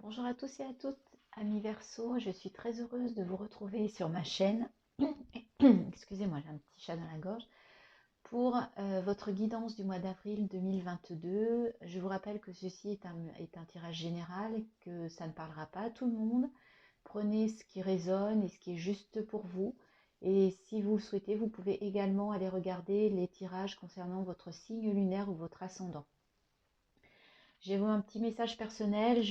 Bonjour à tous et à toutes, amis Verseau, je suis très heureuse de vous retrouver sur ma chaîne. Excusez-moi, j'ai un petit chat dans la gorge. Pour votre guidance du mois d'avril 2022, je vous rappelle que ceci est un tirage général et que ça ne parlera pas à tout le monde. Prenez ce qui résonne et ce qui est juste pour vous. Et si vous le souhaitez, vous pouvez également aller regarder les tirages concernant votre signe lunaire ou votre ascendant. J'ai un petit message personnel,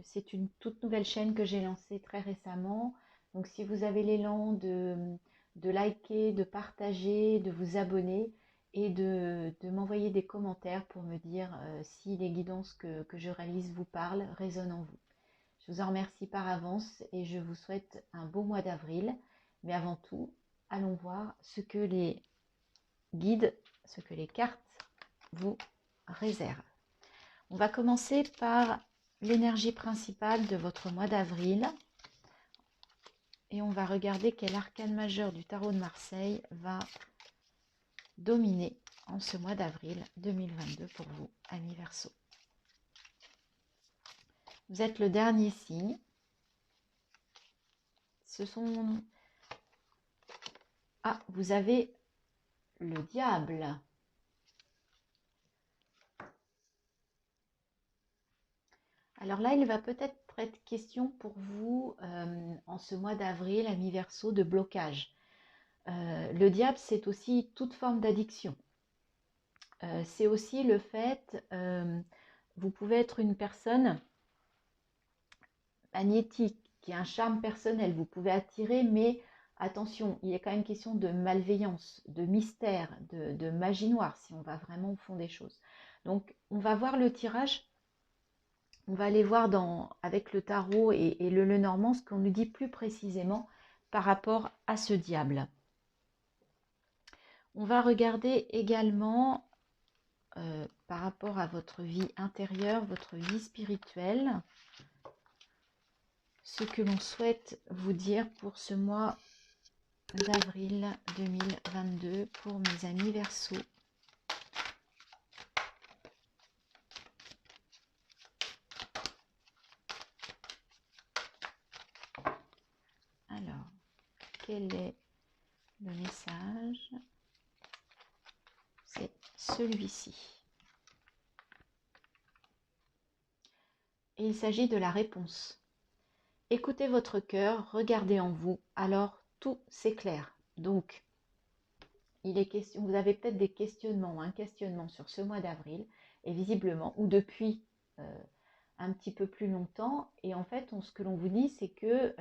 c'est une toute nouvelle chaîne que j'ai lancée très récemment. Donc si vous avez l'élan de liker, de partager, de vous abonner et de m'envoyer des commentaires pour me dire si les guidances que je réalise vous parlent, résonnent en vous. Je vous en remercie par avance et je vous souhaite un beau mois d'avril. Mais avant tout, allons voir ce que les guides, ce que les cartes vous réservent. On va commencer par l'énergie principale de votre mois d'avril et on va regarder quel arcane majeur du tarot de Marseille va dominer en ce mois d'avril 2022 pour vous, amis Verseau. Vous êtes le dernier signe. Vous avez le diable. Alors là, il va peut-être être question pour vous, en ce mois d'avril, amis Verseau, de blocage. Le diable, c'est aussi toute forme d'addiction. C'est aussi le fait, vous pouvez être une personne magnétique, qui a un charme personnel, vous pouvez attirer, mais attention, il est quand même question de malveillance, de mystère, de magie noire, si on va vraiment au fond des choses. Donc, on va voir le tirage. On va aller voir avec le tarot et le Lenormand ce qu'on nous dit plus précisément par rapport à ce diable. On va regarder également par rapport à votre vie intérieure, votre vie spirituelle, ce que l'on souhaite vous dire pour ce mois d'avril 2022 pour mes amis Verseau. Alors, quel est le message? C'est celui-ci. Et il s'agit de la réponse. Écoutez votre cœur, regardez en vous, alors tout s'éclaire. Donc, il est question, vous avez peut-être des questionnements ou un questionnement sur ce mois d'avril, et visiblement, ou depuis un petit peu plus longtemps, et en fait, ce que l'on vous dit, c'est que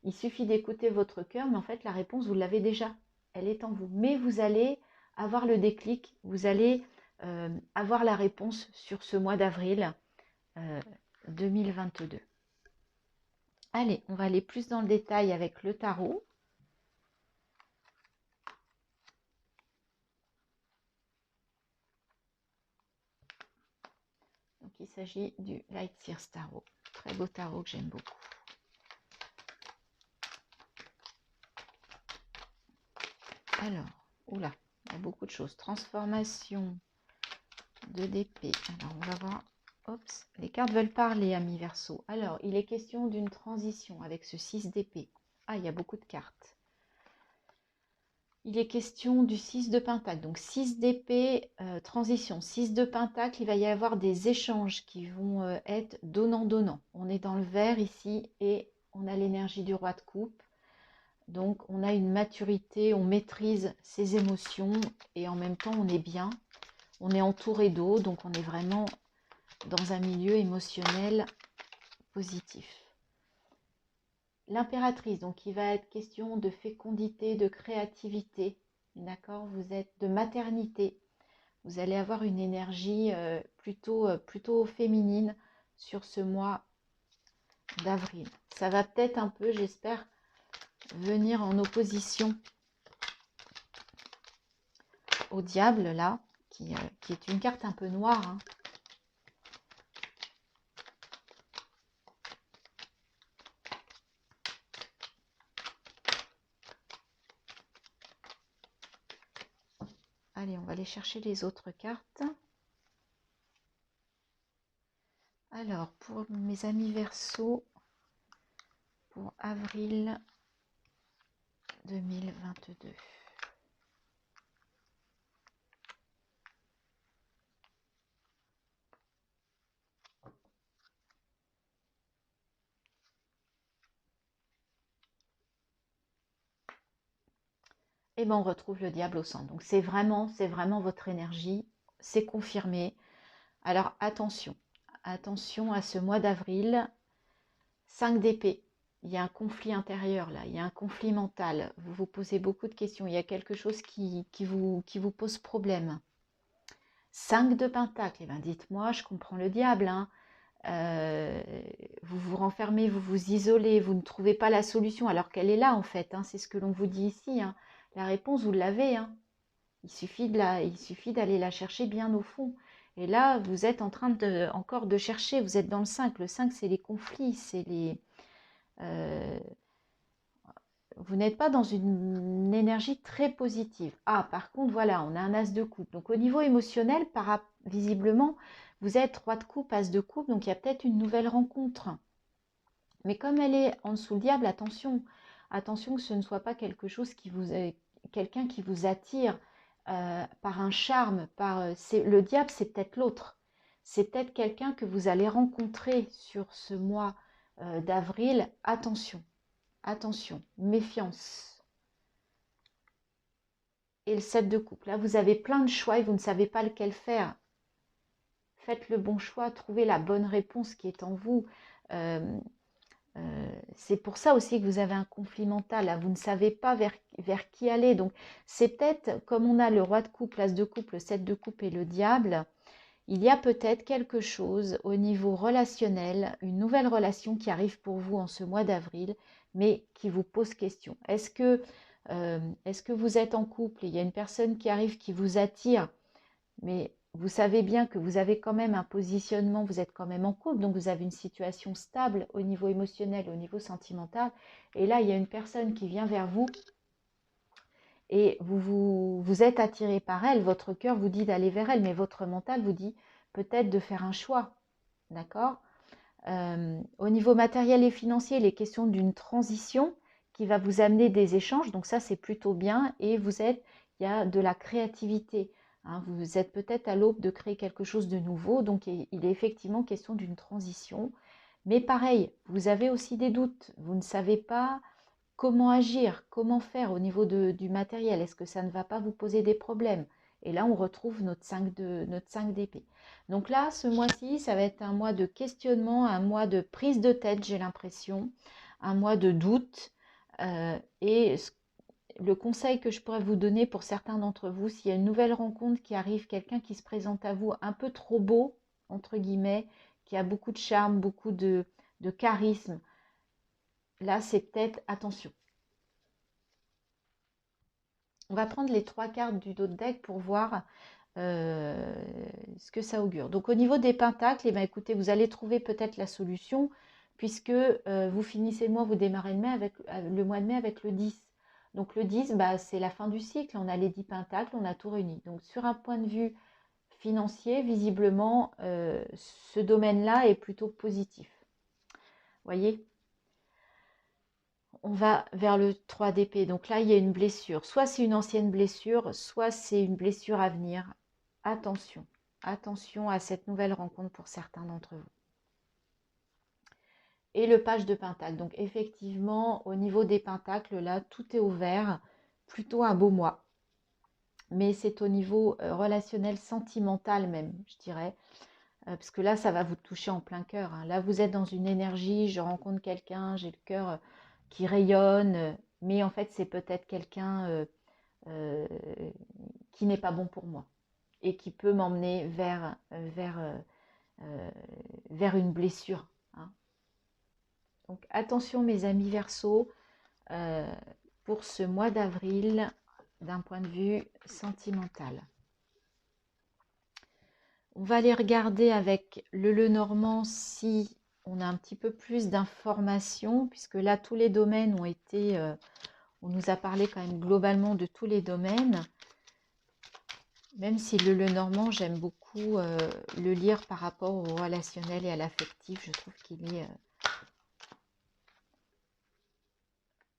il suffit d'écouter votre cœur, mais en fait, la réponse, vous l'avez déjà, elle est en vous. Mais vous allez avoir le déclic, vous allez avoir la réponse sur ce mois d'avril 2022. Allez, on va aller plus dans le détail avec le tarot. Donc, il s'agit du Light Seers Tarot. Très beau tarot que j'aime beaucoup. Alors, oula, il y a beaucoup de choses. Transformation de d'épée. Alors, on va voir. Oups, les cartes veulent parler, amis Verseau. Alors, il est question d'une transition avec ce 6 d'épée. Ah, il y a beaucoup de cartes. Il est question du 6 de pentacle. Donc 6 d'épée, transition. 6 de pentacle, il va y avoir des échanges qui vont être donnant-donnant. On est dans le vert ici et on a l'énergie du roi de coupe. Donc on a une maturité, on maîtrise ses émotions et en même temps on est bien. On est entouré d'eau, donc on est vraiment dans un milieu émotionnel positif. L'impératrice, donc il va être question de fécondité, de créativité, d'accord? Vous êtes de maternité, vous allez avoir une énergie plutôt féminine sur ce mois d'avril. Ça va peut-être un peu, j'espère, venir en opposition au diable là, qui est une carte un peu noire, hein. Allez, on va aller chercher les autres cartes. Alors, pour mes amis Verseau, pour avril 2022. Et bien, on retrouve le diable au centre. Donc, c'est vraiment votre énergie. C'est confirmé. Alors, attention. Attention à ce mois d'avril. 5 d'épée. Il y a un conflit intérieur là. Il y a un conflit mental. Vous vous posez beaucoup de questions. Il y a quelque chose qui vous pose problème. 5 de pentacle. Eh bien, dites-moi, je comprends le diable. Hein. Vous vous renfermez, vous vous isolez, vous ne trouvez pas la solution alors qu'elle est là en fait. Hein, c'est ce que l'on vous dit ici. Hein. La réponse, vous l'avez. Hein. Il suffit d'aller la chercher bien au fond. Et là, vous êtes en train encore de chercher. Vous êtes dans le 5. Le 5, c'est les conflits. Vous n'êtes pas dans une énergie très positive. Ah, par contre, voilà, on a un as de coupe. Donc, au niveau émotionnel, visiblement, vous êtes roi de coupe, as de coupe. Donc, il y a peut-être une nouvelle rencontre. Mais comme elle est en dessous le diable, attention. Attention que ce ne soit pas quelque chose quelqu'un qui vous attire par un charme. Le diable, c'est peut-être l'autre. C'est peut-être quelqu'un que vous allez rencontrer sur ce mois d'avril. Attention. Attention, méfiance. Et le 7 de coupe. Là, vous avez plein de choix et vous ne savez pas lequel faire. Faites le bon choix, trouvez la bonne réponse qui est en vous. C'est pour ça aussi que vous avez un conflit mental. Là. Vous ne savez pas vers qui aller. Donc, c'est peut-être, comme on a le roi de coupe, l'as de coupe, le 7 de coupe et le diable, il y a peut-être quelque chose au niveau relationnel, une nouvelle relation qui arrive pour vous en ce mois d'avril, mais qui vous pose question. Est-ce que vous êtes en couple et il y a une personne qui arrive qui vous attire, mais vous savez bien que vous avez quand même un positionnement, vous êtes quand même en couple, donc vous avez une situation stable au niveau émotionnel, au niveau sentimental, et là il y a une personne qui vient vers vous et vous êtes attiré par elle, votre cœur vous dit d'aller vers elle, mais votre mental vous dit peut-être de faire un choix, d'accord? Au niveau matériel et financier, il est question d'une transition qui va vous amener des échanges, donc ça c'est plutôt bien, et il y a de la créativité, hein, vous êtes peut-être à l'aube de créer quelque chose de nouveau, donc il est effectivement question d'une transition, mais pareil, vous avez aussi des doutes, vous ne savez pas comment agir, comment faire au niveau du matériel, est-ce que ça ne va pas vous poser des problèmes? Et là, on retrouve notre 5 d'épée. Donc là, ce mois-ci, ça va être un mois de questionnement, un mois de prise de tête, j'ai l'impression, un mois de doute. Et le conseil que je pourrais vous donner pour certains d'entre vous, s'il y a une nouvelle rencontre qui arrive, quelqu'un qui se présente à vous un peu trop beau, entre guillemets, qui a beaucoup de charme, beaucoup de charisme, là, c'est peut-être attention. On va prendre les 3 cartes du dos de deck pour voir ce que ça augure. Donc au niveau des pentacles, eh bien, écoutez, vous allez trouver peut-être la solution puisque vous finissez le mois, vous démarrez le mois de mai avec le 10. Donc le 10, bah, c'est la fin du cycle. On a les 10 pentacles, on a tout réuni. Donc sur un point de vue financier, visiblement, ce domaine-là est plutôt positif. Voyez, on va vers le 3 d'épée. Donc là, il y a une blessure. Soit c'est une ancienne blessure, soit c'est une blessure à venir. Attention, attention à cette nouvelle rencontre pour certains d'entre vous. Et le page de pentacle. Donc effectivement, au niveau des pentacles, là, tout est ouvert. Plutôt un beau mois. Mais c'est au niveau relationnel, sentimental même, je dirais. Parce que là, ça va vous toucher en plein cœur. Hein. Là, vous êtes dans une énergie, je rencontre quelqu'un, j'ai le cœur qui rayonne. Mais en fait, c'est peut-être quelqu'un qui n'est pas bon pour moi. Et qui peut m'emmener vers une blessure. Hein. Donc attention mes amis Verseau, pour ce mois d'avril d'un point de vue sentimental. On va aller regarder avec le Lenormand si on a un petit peu plus d'informations, puisque là tous les domaines ont été, on nous a parlé quand même globalement de tous les domaines, même si le Lenormand j'aime beaucoup. beaucoup le lire par rapport au relationnel et à l'affectif. Je trouve qu'il est...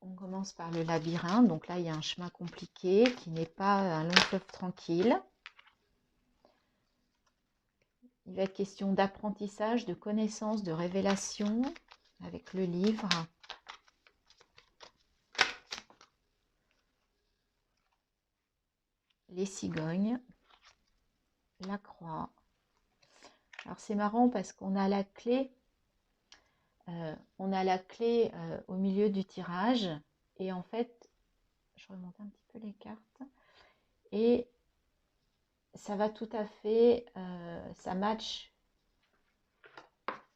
On commence par le labyrinthe. Donc là, il y a un chemin compliqué qui n'est pas un long fleuve tranquille. Il va être question d'apprentissage, de connaissance, de révélation avec le livre. Les cigognes, la croix. Alors c'est marrant parce qu'on a la clé, au milieu du tirage et en fait, je remonte un petit peu les cartes et ça va tout à fait, ça match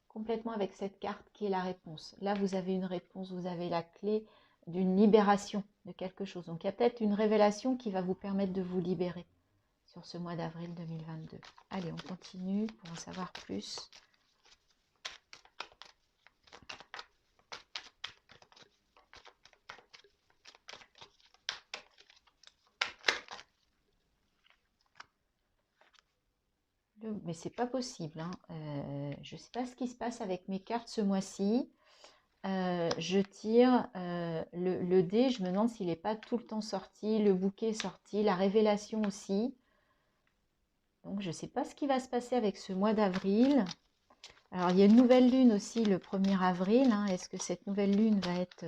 complètement avec cette carte qui est la réponse. Là, vous avez une réponse, vous avez la clé d'une libération de quelque chose. Donc, il y a peut-être une révélation qui va vous permettre de vous libérer sur ce mois d'avril 2022. Allez, on continue pour en savoir plus. Mais c'est pas possible, hein. Je ne sais pas ce qui se passe avec mes cartes ce mois-ci. Je tire le dé, je me demande s'il n'est pas tout le temps sorti, le bouquet est sorti, la révélation aussi. Donc je ne sais pas ce qui va se passer avec ce mois d'avril. Alors il y a une nouvelle lune aussi le 1er avril. Hein. Est-ce que cette nouvelle lune va être...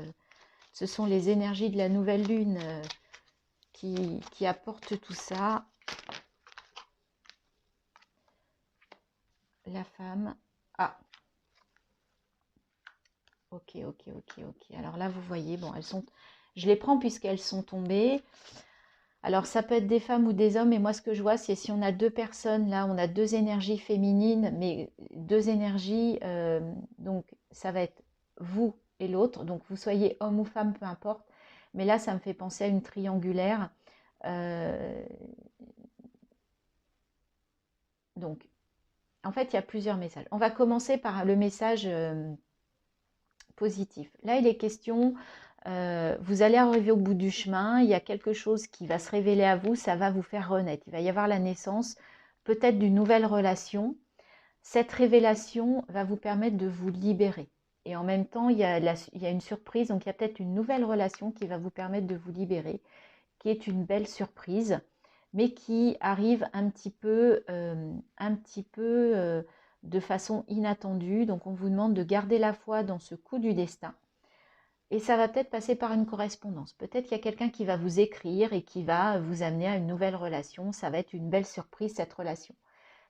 ce sont les énergies de la nouvelle lune qui apportent tout ça. La femme. Ah. Ok. Alors là, vous voyez, bon, elles sont... Je les prends puisqu'elles sont tombées. Alors, ça peut être des femmes ou des hommes. Et moi, ce que je vois, c'est si on a deux personnes, là, on a deux énergies féminines, mais deux énergies. Donc, ça va être vous et l'autre. Donc, vous soyez homme ou femme, peu importe. Mais là, ça me fait penser à une triangulaire. Donc, en fait, il y a plusieurs messages. On va commencer par le message positif. Là, il est question, vous allez arriver au bout du chemin, il y a quelque chose qui va se révéler à vous, ça va vous faire renaître. Il va y avoir la naissance peut-être d'une nouvelle relation. Cette révélation va vous permettre de vous libérer. Et en même temps, il y a une surprise, donc il y a peut-être une nouvelle relation qui va vous permettre de vous libérer, qui est une belle surprise, mais qui arrive un petit peu de façon inattendue. Donc on vous demande de garder la foi dans ce coup du destin. Et ça va peut-être passer par une correspondance. Peut-être qu'il y a quelqu'un qui va vous écrire et qui va vous amener à une nouvelle relation. Ça va être une belle surprise, cette relation.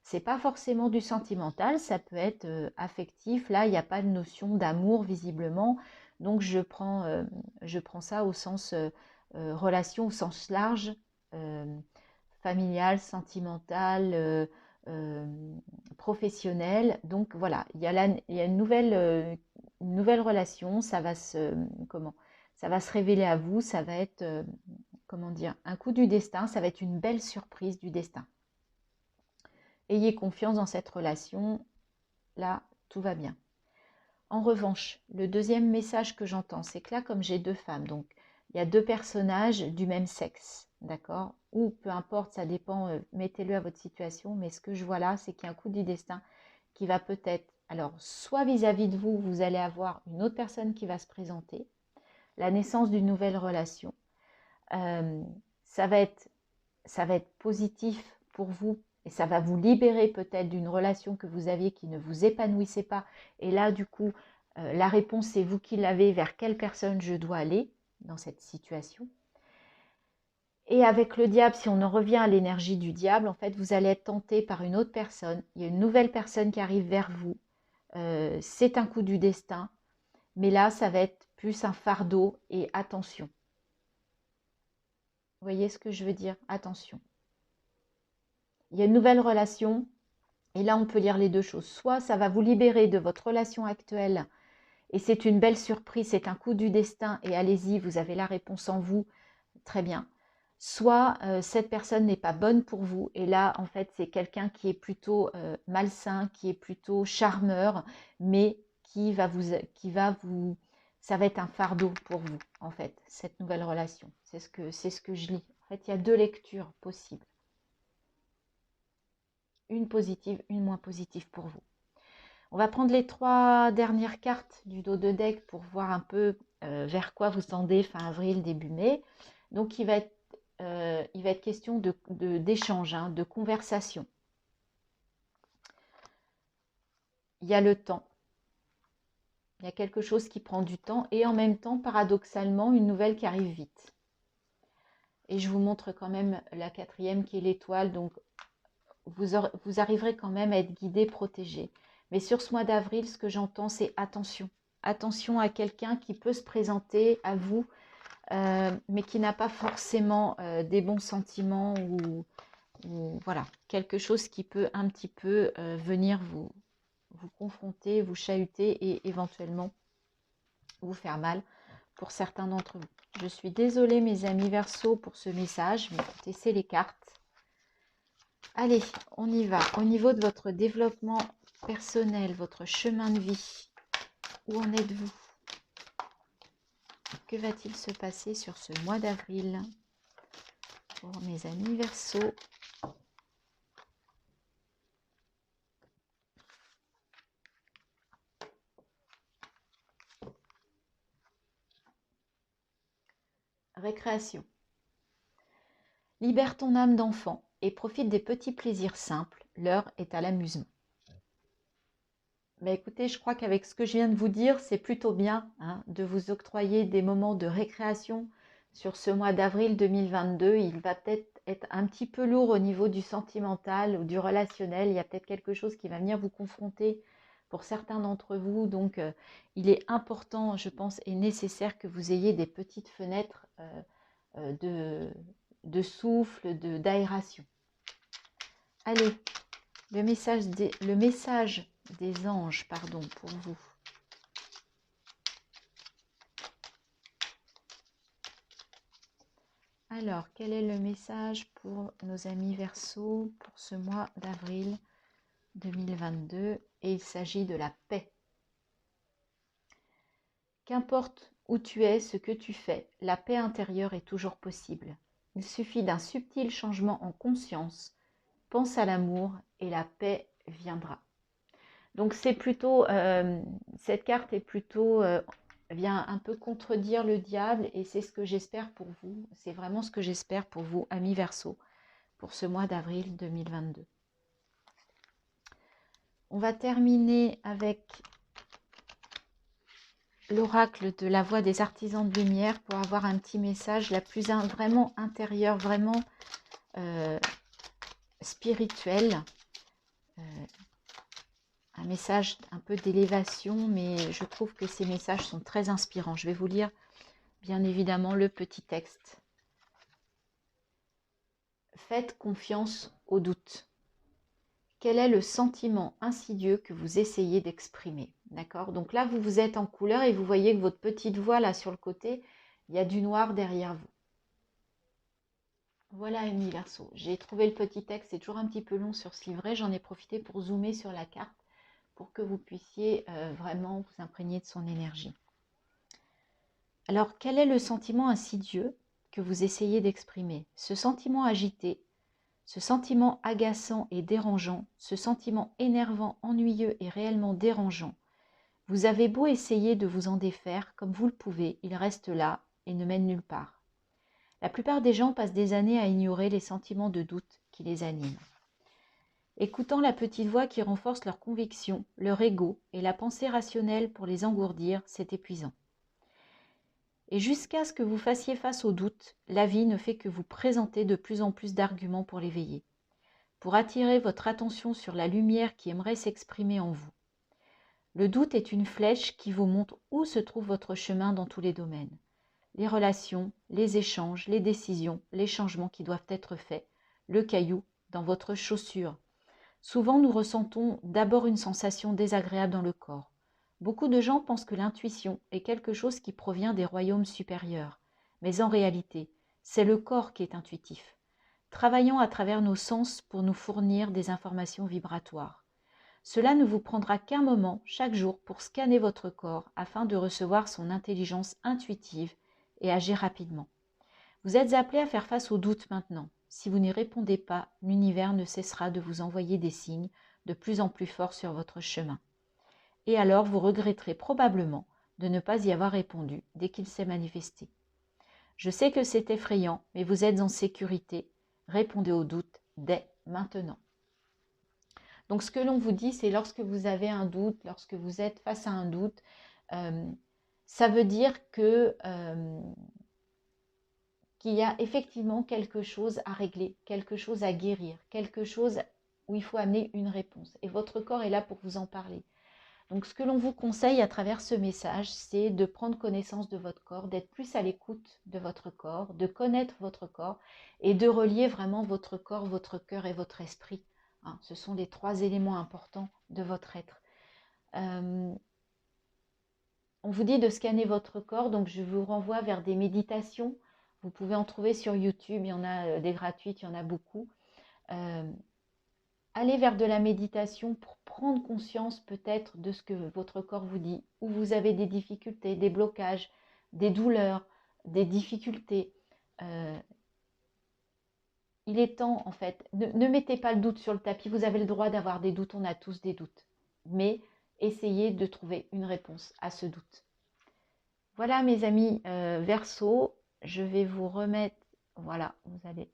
C'est pas forcément du sentimental, ça peut être affectif. Là, il n'y a pas de notion d'amour visiblement. Donc je prends ça au sens relation, au sens large, familial, sentimental, professionnel. Donc voilà, il y a une nouvelle relation, ça va se révéler à vous, ça va être, comment dire, un coup du destin, ça va être une belle surprise du destin. Ayez confiance dans cette relation, là, tout va bien. En revanche, le deuxième message que j'entends, c'est que là, comme j'ai deux femmes, donc il y a deux personnages du même sexe, d'accord? Ou peu importe, ça dépend, mettez-le à votre situation, mais ce que je vois là, c'est qu'il y a un coup du destin qui va peut-être, alors soit vis-à-vis de vous, vous allez avoir une autre personne qui va se présenter, la naissance d'une nouvelle relation. Ça va être positif pour vous et ça va vous libérer peut-être d'une relation que vous aviez qui ne vous épanouissait pas. Et là, du coup, la réponse, c'est vous qui l'avez, vers quelle personne je dois aller dans cette situation. Et avec le diable, si on en revient à l'énergie du diable, en fait, vous allez être tenté par une autre personne. Il y a une nouvelle personne qui arrive vers vous. C'est un coup du destin. Mais là, ça va être plus un fardeau et attention. Vous voyez ce que je veux dire? Attention. Il y a une nouvelle relation. Et là, on peut lire les deux choses. Soit ça va vous libérer de votre relation actuelle et c'est une belle surprise, c'est un coup du destin et allez-y, vous avez la réponse en vous, très bien. Soit cette personne n'est pas bonne pour vous et là, en fait, c'est quelqu'un qui est plutôt malsain, qui est plutôt charmeur, mais ça va être un fardeau pour vous, en fait, cette nouvelle relation. C'est ce que je lis. En fait, il y a deux lectures possibles. une positive, une moins positive pour vous. On va prendre les 3 dernières cartes du dos de deck pour voir un peu vers quoi vous tendez fin avril, début mai. Donc, il va être question d'échange, de conversation. Il y a le temps. Il y a quelque chose qui prend du temps et en même temps, paradoxalement, une nouvelle qui arrive vite. Et je vous montre quand même la 4e qui est l'étoile. Donc, vous arriverez quand même à être guidé, protégé. Mais sur ce mois d'avril, ce que j'entends, c'est attention. Attention à quelqu'un qui peut se présenter à vous, mais qui n'a pas forcément des bons sentiments ou voilà, quelque chose qui peut un petit peu venir vous confronter, vous chahuter et éventuellement vous faire mal pour certains d'entre vous. Je suis désolée mes amis Verseau pour ce message, mais écoutez, c'est les cartes. Allez, on y va. Au niveau de votre développement personnel, votre chemin de vie, où en êtes-vous? Que va-t-il se passer sur ce mois d'avril pour mes amis Verseau? Récréation. Libère ton âme d'enfant et profite des petits plaisirs simples. L'heure est à l'amusement. Mais écoutez, je crois qu'avec ce que je viens de vous dire, c'est plutôt bien de vous octroyer des moments de récréation sur ce mois d'avril 2022. Il va peut-être être un petit peu lourd au niveau du sentimental ou du relationnel. Il y a peut-être quelque chose qui va venir vous confronter pour certains d'entre vous. Donc, il est important, je pense, et nécessaire que vous ayez des petites fenêtres de souffle, d'aération. Allez, le message des anges, pardon, pour vous. Alors, quel est le message pour nos amis Verseau pour ce mois d'avril 2022? Et il s'agit de la paix. Qu'importe où tu es, ce que tu fais, la paix intérieure est toujours possible. Il suffit d'un subtil changement en conscience. Pense à l'amour et la paix viendra. Donc c'est plutôt, cette carte est plutôt, vient un peu contredire le diable et c'est ce que j'espère pour vous. C'est vraiment ce que j'espère pour vous, amis Verseau, pour ce mois d'avril 2022. On va terminer avec l'oracle de la voix des artisans de lumière pour avoir un petit message vraiment intérieur, vraiment spirituel. Un message un peu d'élévation, mais je trouve que ces messages sont très inspirants. Je vais vous lire bien évidemment le petit texte. Faites confiance au doute. Quel est le sentiment insidieux que vous essayez d'exprimer? D'accord? Donc là, vous êtes en couleur et vous voyez que votre petite voix là sur le côté, il y a du noir derrière vous. Voilà, amis Verseau. J'ai trouvé le petit texte, c'est toujours un petit peu long sur ce livret. J'en ai profité pour zoomer sur la carte pour que vous puissiez vraiment vous imprégner de son énergie. Alors, quel est le sentiment insidieux que vous essayez d'exprimer? Ce sentiment agité, ce sentiment agaçant et dérangeant, ce sentiment énervant, ennuyeux et réellement dérangeant. Vous avez beau essayer de vous en défaire comme vous le pouvez, il reste là et ne mène nulle part. La plupart des gens passent des années à ignorer les sentiments de doute qui les animent. Écoutant la petite voix qui renforce leurs convictions, leur ego et la pensée rationnelle pour les engourdir, c'est épuisant. Et jusqu'à ce que vous fassiez face au doute, la vie ne fait que vous présenter de plus en plus d'arguments pour l'éveiller, pour attirer votre attention sur la lumière qui aimerait s'exprimer en vous. Le doute est une flèche qui vous montre où se trouve votre chemin dans tous les domaines. Les relations, les échanges, les décisions, les changements qui doivent être faits, le caillou dans votre chaussure. Souvent, nous ressentons d'abord une sensation désagréable dans le corps. Beaucoup de gens pensent que l'intuition est quelque chose qui provient des royaumes supérieurs. Mais en réalité, c'est le corps qui est intuitif, travaillant à travers nos sens pour nous fournir des informations vibratoires. Cela ne vous prendra qu'un moment chaque jour pour scanner votre corps afin de recevoir son intelligence intuitive et agir rapidement. Vous êtes appelé à faire face aux doutes maintenant. Si vous n'y répondez pas, l'univers ne cessera de vous envoyer des signes de plus en plus forts sur votre chemin. Et alors vous regretterez probablement de ne pas y avoir répondu dès qu'il s'est manifesté. Je sais que c'est effrayant, mais vous êtes en sécurité. Répondez aux doutes dès maintenant. Donc ce que l'on vous dit, c'est lorsque vous avez un doute, lorsque vous êtes face à un doute, ça veut dire que qu'il y a effectivement quelque chose à régler, quelque chose à guérir, quelque chose où il faut amener une réponse. Et votre corps est là pour vous en parler. Donc ce que l'on vous conseille à travers ce message, c'est de prendre connaissance de votre corps, d'être plus à l'écoute de votre corps, de connaître votre corps et de relier vraiment votre corps, votre cœur et votre esprit. Hein, ce sont les 3 éléments importants de votre être. On vous dit de scanner votre corps, donc je vous renvoie vers des méditations. Vous pouvez en trouver sur YouTube, il y en a des gratuites, il y en a beaucoup. Allez vers de la méditation pour prendre conscience peut-être de ce que votre corps vous dit, où vous avez des difficultés, des blocages, des douleurs, des difficultés. Il est temps en fait, ne mettez pas le doute sur le tapis, vous avez le droit d'avoir des doutes, on a tous des doutes. Mais essayez de trouver une réponse à ce doute. Voilà mes amis Verseau, je vais vous remettre, voilà, vous allez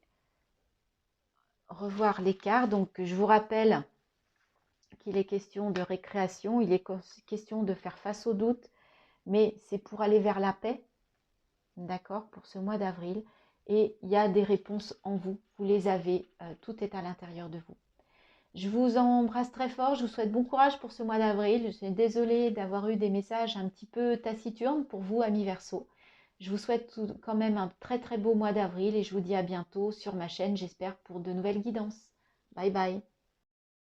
revoir l'écart. Donc je vous rappelle qu'il est question de récréation, il est question de faire face aux doutes, mais c'est pour aller vers la paix, d'accord, pour ce mois d'avril. Et il y a des réponses en vous, vous les avez, tout est à l'intérieur de vous. Je vous embrasse très fort, je vous souhaite bon courage pour ce mois d'avril. Je suis désolée d'avoir eu des messages un petit peu taciturnes pour vous, amis Verseau. Je vous souhaite quand même un très très beau mois d'avril et je vous dis à bientôt sur ma chaîne, j'espère, pour de nouvelles guidances. Bye bye.